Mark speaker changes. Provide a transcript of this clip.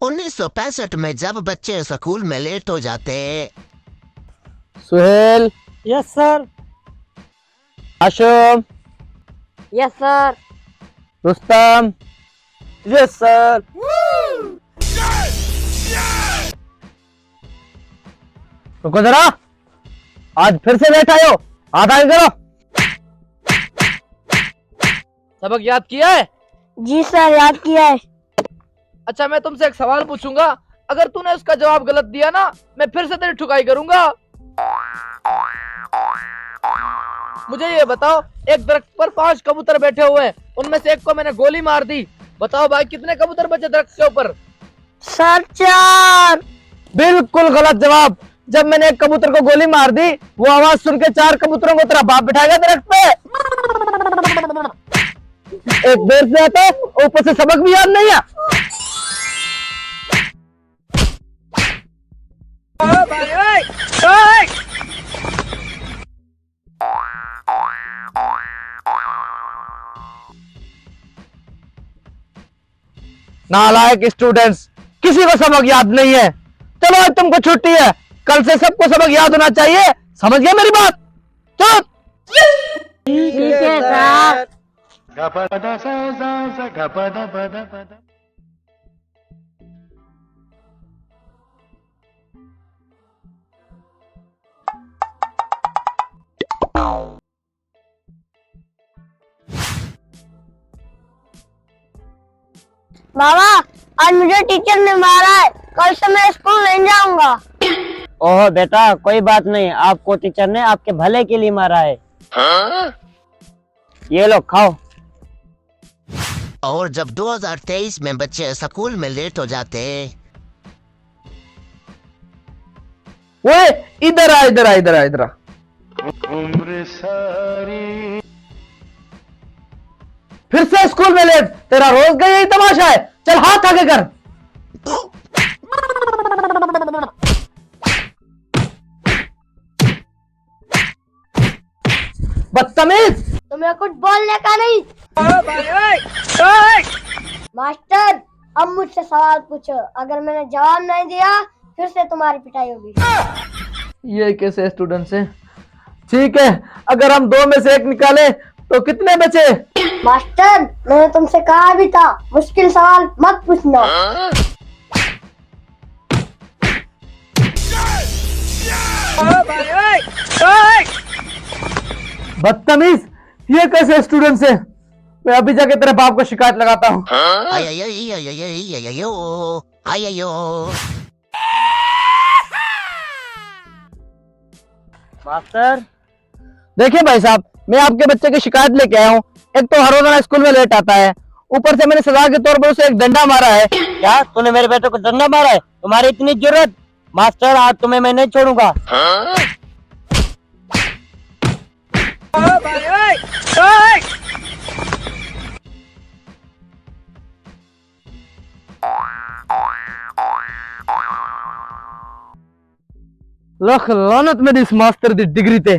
Speaker 1: 1965 में जब बच्चे स्कूल में लेट हो जाते।
Speaker 2: Suhail.
Speaker 3: Yes sir.
Speaker 2: Ashum.
Speaker 4: Yes sir.
Speaker 2: Rustam.
Speaker 3: Yes sir.
Speaker 2: रुको जरा, आज फिर से लेट आए हो, आधा ही करो।
Speaker 3: सबक याद किया है?
Speaker 4: जी सर, याद किया है।
Speaker 3: अच्छा, मैं तुमसे एक सवाल पूछूंगा, अगर तूने उसका जवाब गलत दिया ना, मैं फिर से तेरी ठुकाई करूंगा। मुझे ये बताओ, एक दरख्त पर 5 कबूतर बैठे हुए हैं, उनमें से एक को मैंने गोली मार दी। बताओ भाई, कितने कबूतर बचे दरख्त के ऊपर?
Speaker 4: सर 4।
Speaker 2: बिल्कुल गलत जवाब। जब मैंने एक कबूतर को गोली मार दी, वो आवाज सुन के 4 कबूतरों को तेरा बाप बिठाएगा दरख्त पे। एक देर से आता है, ऊपर से सबक भी याद नहीं है। नालायक स्टूडेंट्स, किसी को सबक याद नहीं है। चलो आज तुमको छुट्टी है, कल से सबको सबक याद होना चाहिए। समझ गया मेरी बात? चलो।
Speaker 4: ठीक है सर। बाबा, आज मुझे टीचर ने मारा है, कल से मैं स्कूल नहीं जाऊंगा।
Speaker 5: ओह बेटा, कोई बात नहीं, आपको टीचर ने आपके भले के लिए मारा है। ये लो खाओ।
Speaker 1: और जब 2023 में बच्चे स्कूल में लेट हो जाते।
Speaker 2: वो इधर आ, इधर आ, इधर आ, इधर आ। फिर से स्कूल में लेट, तेरा रोज का यही तमाशा है। चल हाथ आगे कर। बदतमीज।
Speaker 4: तुम्हें कुछ बोलने का नहीं। मास्टर, अब मुझसे सवाल पूछो, अगर मैंने जवाब नहीं दिया फिर से तुम्हारी पिटाई होगी।
Speaker 2: ये कैसे स्टूडेंट्स हैं? ठीक है, अगर हम 2 में से 1 निकाले तो कितने बचे?
Speaker 4: मास्टर, मैंने तुमसे कहा भी था, मुश्किल सवाल मत पूछना।
Speaker 2: बदतमीज, ये कैसे स्टूडेंट्स हैं? मैं अभी जाके तेरे बाप को शिकायत लगाता हूँ।
Speaker 5: मास्टर,
Speaker 2: देखिए भाई साहब, मैं आपके बच्चे की शिकायत लेके आया हूँ। एक तो हर रोजाना स्कूल में लेट आता है, ऊपर से मैंने सजा के तौर पर उसे एक डंडा मारा है।
Speaker 5: क्या तूने मेरे बेटे को डंडा मारा है? तुम्हारी इतनी जरूरत? मास्टर, आज तुम्हें मैं नहीं छोड़ूंगा।
Speaker 2: लख लानत मेरी इस मास्टर दी डिग्री ते।